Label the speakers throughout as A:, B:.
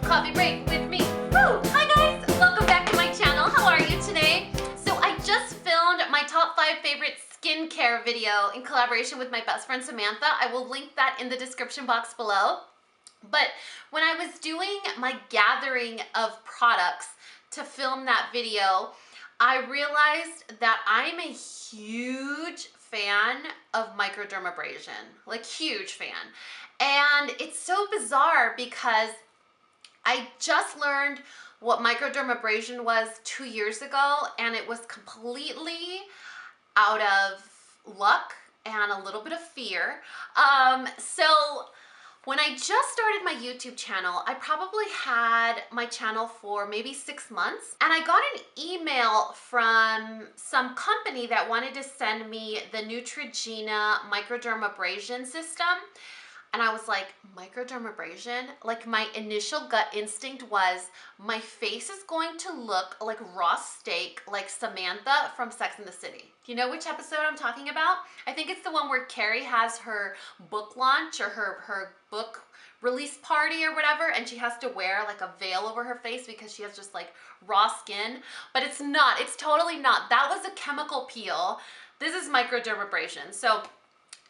A: Coffee break with me. Woo! Hi guys, welcome back to my channel. How are you today? So I just filmed my top 5 favorite skincare video in collaboration with my best friend Samantha. I will link that in the description box below. But when I was doing my gathering of products to film that video, I realized that I'm a huge fan of microdermabrasion, like huge fan. And it's so bizarre because I just learned what microdermabrasion was 2 years ago, and it was completely out of luck and a little bit of fear. So when I just started my YouTube channel, I probably had my channel for maybe 6 months, and I got an email from some company that wanted to send me the Neutrogena Microdermabrasion system. And I was like, microdermabrasion? Like, my initial gut instinct was, my face is going to look like raw steak, like Samantha from Sex and the City. Do you know which episode I'm talking about? I think it's the one where Carrie has her book launch or her book release party or whatever, and she has to wear like a veil over her face because she has just like raw skin. But it's not, it's totally not. That was a chemical peel. This is microdermabrasion. So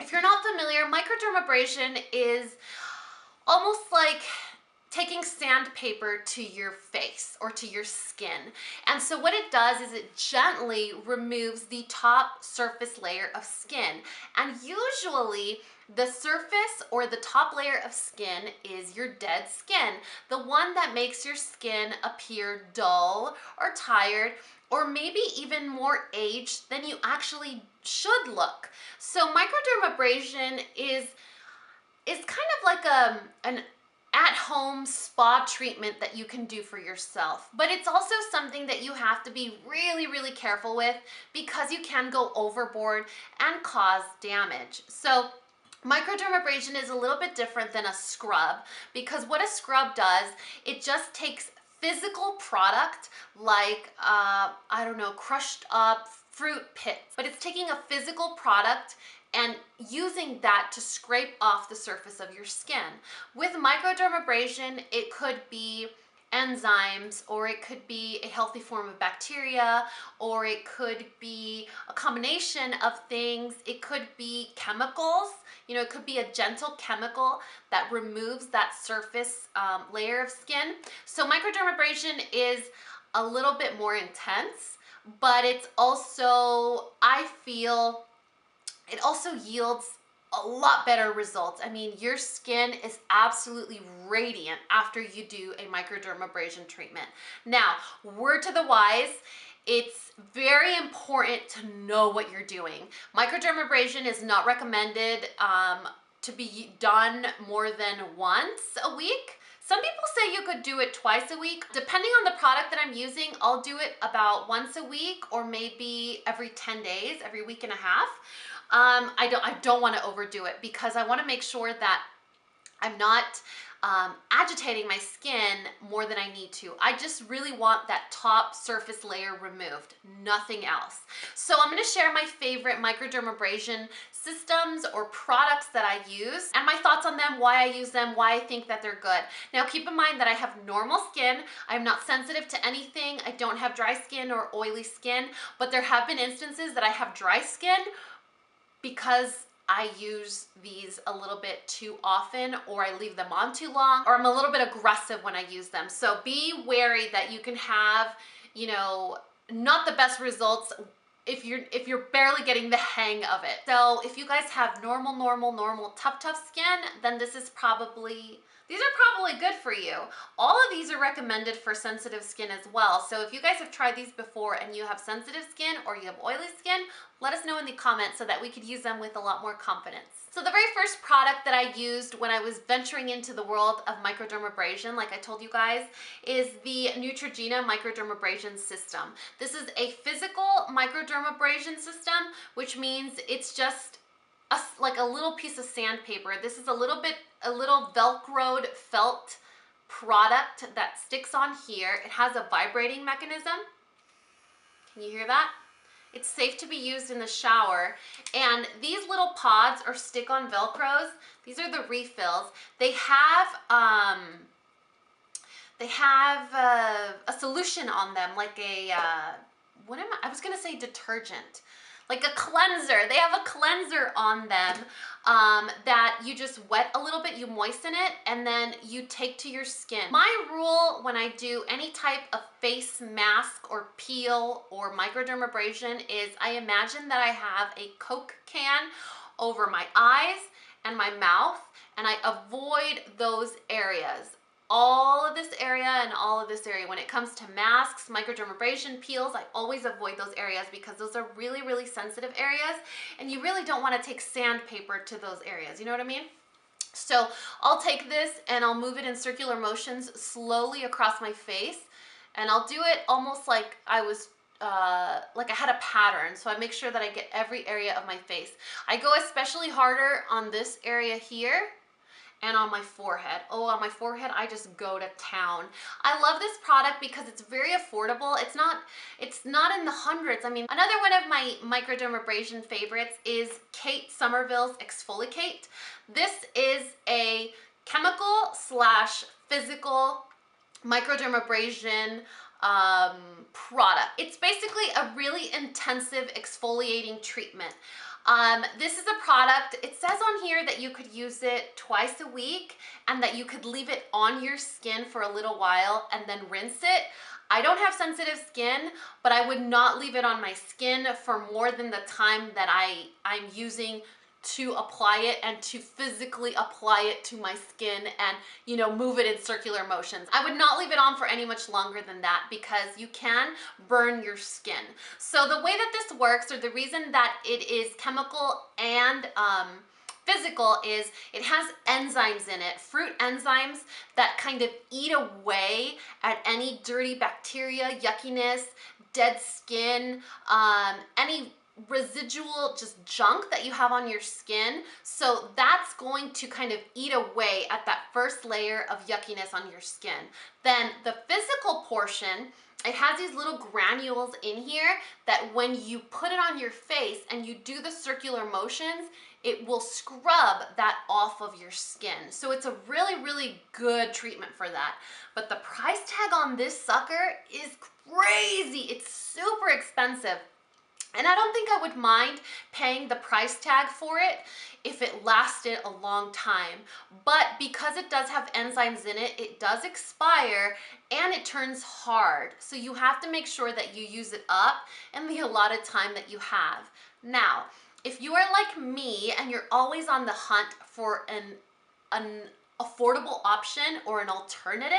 A: if you're not familiar, microdermabrasion is almost like taking sandpaper to your face or to your skin. And so what it does is it gently removes the top surface layer of skin. And usually the surface or the top layer of skin is your dead skin, the one that makes your skin appear dull or tired, or maybe even more aged than you actually should look. So microdermabrasion is kind of like an at-home spa treatment that you can do for yourself. But it's also something that you have to be really, really careful with because you can go overboard and cause damage. So microdermabrasion is a little bit different than a scrub, because what a scrub does, it just takes physical product like, I don't know, crushed up fruit pits, but it's taking a physical product and using that to scrape off the surface of your skin. With microdermabrasion, it could be enzymes, or it could be a healthy form of bacteria, or it could be a combination of things. It could be chemicals. You know, it could be a gentle chemical that removes that surface layer of skin. So microdermabrasion is a little bit more intense, but it's also, I feel, it also yields a lot better results. I mean, your skin is absolutely radiant after you do a microdermabrasion treatment. Now, word to the wise, it's very important to know what you're doing. Microdermabrasion is not recommended to be done more than once a week. Some people say you could do it twice a week. Depending on the product that I'm using, I'll do it about once a week or maybe every 10 days, every week and a half. I don't want to overdo it because I want to make sure that I'm not agitating my skin more than I need to. I just really want that top surface layer removed, nothing else. So I'm going to share my favorite microdermabrasion systems or products that I use and my thoughts on them, why I use them, why I think that they're good. Now keep in mind that I have normal skin. I'm not sensitive to anything. I don't have dry skin or oily skin, but there have been instances that I have dry skin because I use these a little bit too often, or I leave them on too long, or I'm a little bit aggressive when I use them. So be wary that you can have, you know, not the best results if you're barely getting the hang of it. So if you guys have normal, tough skin, then these are probably good for you. All of these are recommended for sensitive skin as well. So if you guys have tried these before and you have sensitive skin or you have oily skin, let us know in the comments so that we could use them with a lot more confidence. So the very first product that I used when I was venturing into the world of microdermabrasion, like I told you guys, is the Neutrogena Microdermabrasion System. This is a physical microdermabrasion system, which means it's just like a little piece of sandpaper. This is a little Velcroed felt product that sticks on here. It has a vibrating mechanism. Can you hear that? It's safe to be used in the shower. And these little pods or stick-on Velcros, these are the refills. They have they have a solution on them, like a, I was gonna say detergent, like a cleanser. They have a cleanser on them that you just wet a little bit, you moisten it, and then you take to your skin. My rule when I do any type of face mask or peel or microdermabrasion is I imagine that I have a Coke can over my eyes and my mouth, and I avoid those areas. All of this area and all of this area. When it comes to masks, microdermabrasion peels, I always avoid those areas because those are really, really sensitive areas, and you really don't want to take sandpaper to those areas. You know what I mean? So I'll take this and I'll move it in circular motions slowly across my face, and I'll do it almost like I was like I had a pattern, so I make sure that I get every area of my face. I go especially harder on this area here and on my forehead. Oh, on my forehead, I just go to town. I love this product because it's very affordable. It's not in the hundreds. I mean, another one of my microdermabrasion favorites is Somerville Exfolikate. This is a chemical / physical microdermabrasion product. It's basically a really intensive exfoliating treatment. This is a product, it says on here that you could use it twice a week and that you could leave it on your skin for a little while and then rinse it. I don't have sensitive skin, but I would not leave it on my skin for more than the time that I'm using to apply it and to physically apply it to my skin and, you know, move it in circular motions. I would not leave it on for any much longer than that because you can burn your skin. So the way that this works, or the reason that it is chemical and physical, is it has enzymes in it, fruit enzymes that kind of eat away at any dirty bacteria, yuckiness, dead skin, any residual just junk that you have on your skin. So that's going to kind of eat away at that first layer of yuckiness on your skin. Then the physical portion, it has these little granules in here that when you put it on your face and you do the circular motions, it will scrub that off of your skin. So it's a really, really good treatment for that. But the price tag on this sucker is crazy. It's super expensive. And I don't think I would mind paying the price tag for it if it lasted a long time. But because it does have enzymes in it, it does expire and it turns hard. So you have to make sure that you use it up in the allotted time that you have. Now, if you are like me and you're always on the hunt for an affordable option or an alternative,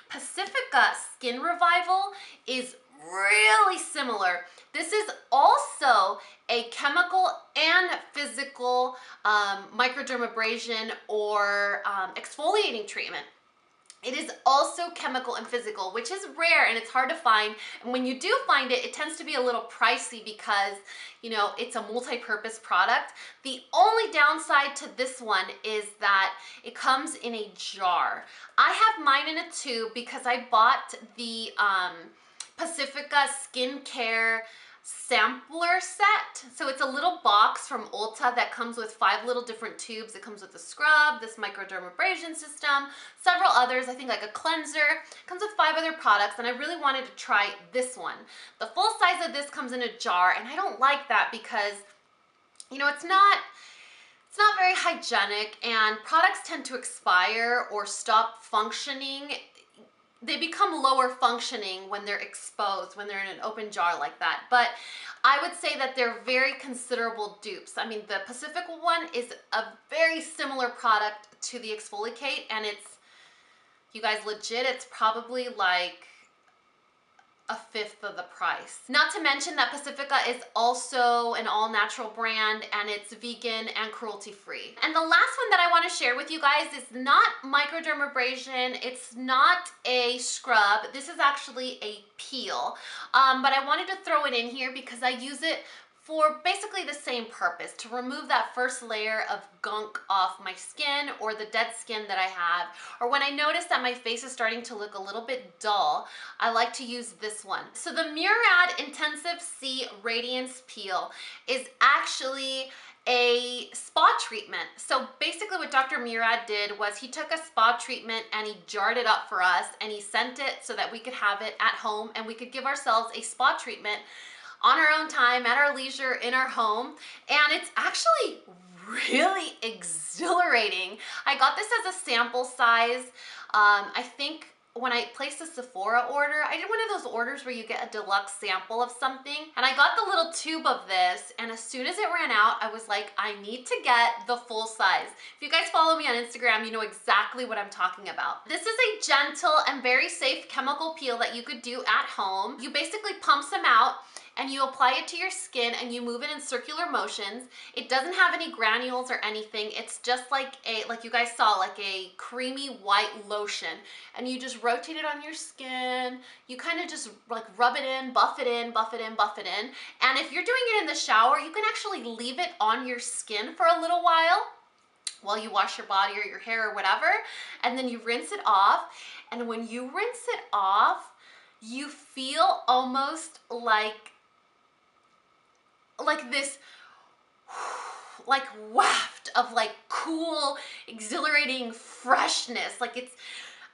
A: Pacifica Skin Revival is really similar. This is also a chemical and physical microdermabrasion or exfoliating treatment. It is also chemical and physical, which is rare and it's hard to find. And when you do find it, it tends to be a little pricey because, you know, it's a multi-purpose product. The only downside to this one is that it comes in a jar. I have mine in a tube because I bought the Pacifica skincare sampler set. So it's a little box from Ulta that comes with 5 little different tubes. It comes with a scrub, this microdermabrasion system, several others, I think like a cleanser. It comes with 5 other products, and I really wanted to try this one. The full size of this comes in a jar, and I don't like that because, you know, it's not very hygienic, and products tend to expire or stop functioning. They become lower functioning when they're exposed, when they're in an open jar like that. But I would say that they're very considerable dupes. I mean, the Pacifica one is a very similar product to the Exfolikate, and it's, you guys, legit, it's probably like a 1/5 of the price. Not to mention that Pacifica is also an all-natural brand, and it's vegan and cruelty-free. And the last one that I want to share with you guys is not microdermabrasion. It's not a scrub. This is actually a peel. But I wanted to throw it in here because I use it for basically the same purpose, to remove that first layer of gunk off my skin or the dead skin that I have, or when I notice that my face is starting to look a little bit dull, I like to use this one. So the Murad Intensive C Radiance Peel is actually a spa treatment. So basically what Dr. Murad did was he took a spa treatment and he jarred it up for us and he sent it so that we could have it at home and we could give ourselves a spa treatment on our own time, at our leisure, in our home. And it's actually really exhilarating. I got this as a sample size. I think when I placed a Sephora order, I did one of those orders where you get a deluxe sample of something, and I got the little tube of this, and as soon as it ran out, I was like, I need to get the full size. If you guys follow me on Instagram, you know exactly what I'm talking about. This is a gentle and very safe chemical peel that you could do at home. You basically pump some out, and you apply it to your skin and you move it in circular motions. It doesn't have any granules or anything. It's just like you guys saw, like a creamy white lotion. And you just rotate it on your skin. You kind of just like rub it in, buff it in, buff it in, buff it in. And if you're doing it in the shower, you can actually leave it on your skin for a little while you wash your body or your hair or whatever. And then you rinse it off. And when you rinse it off, you feel almost like this like waft of like cool, exhilarating freshness. Like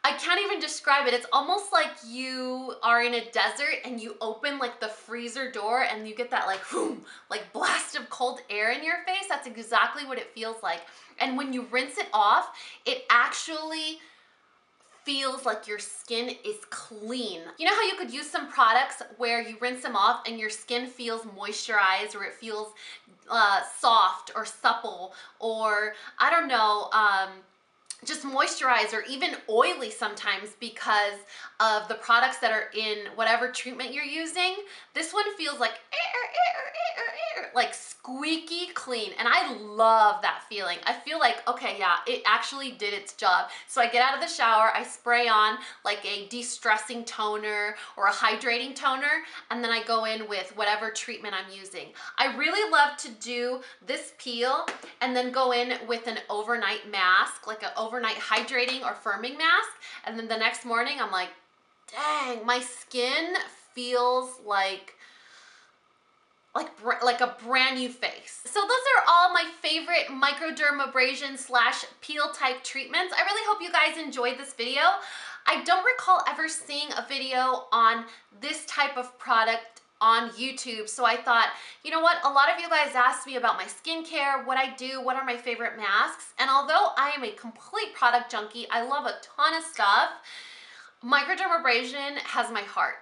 A: I can't even describe it. It's almost like you are in a desert and you open like the freezer door and you get that like whoom, like blast of cold air in your face. That's exactly what it feels like. And when you rinse it off, it actually feels like your skin is clean. You know how you could use some products where you rinse them off and your skin feels moisturized, or it feels soft or supple, or I don't know, just moisturized or even oily sometimes because of the products that are in whatever treatment you're using. This one feels like squeaky clean, and I love that feeling. I feel like, okay, yeah, it actually did its job. So I get out of the shower, I spray on like a de-stressing toner or a hydrating toner, and then I go in with whatever treatment I'm using. I really love to do this peel and then go in with an overnight mask, like an overnight hydrating or firming mask, and then the next morning I'm like, dang, my skin feels like a brand new face. So those are all my favorite microdermabrasion / peel type treatments. I really hope you guys enjoyed this video. I don't recall ever seeing a video on this type of product on YouTube, so I thought, you know what, a lot of you guys asked me about my skincare, what I do, what are my favorite masks, and although I am a complete product junkie, I love a ton of stuff, microdermabrasion has my heart.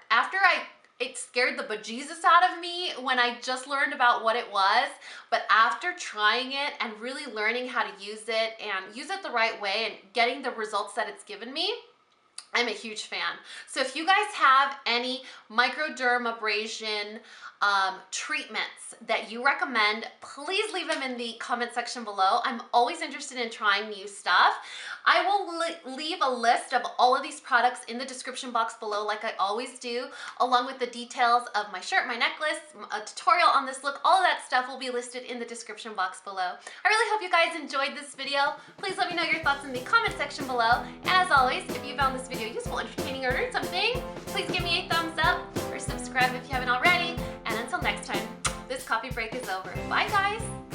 A: It scared the bejesus out of me when I just learned about what it was, but after trying it and really learning how to use it and use it the right way and getting the results that it's given me, I'm a huge fan. So if you guys have any microdermabrasion treatments that you recommend, please leave them in the comment section below. I'm always interested in trying new stuff. I will leave a list of all of these products in the description box below, like I always do, along with the details of my shirt, my necklace, a tutorial on this look. All of that stuff will be listed in the description box below. I really hope you guys enjoyed this video. Please let me know your thoughts in the comment section below. And as always, if you found this video useful, entertaining, or learned something, please give me a thumbs up or subscribe if you haven't already. And until next time, this coffee break is over. Bye, guys.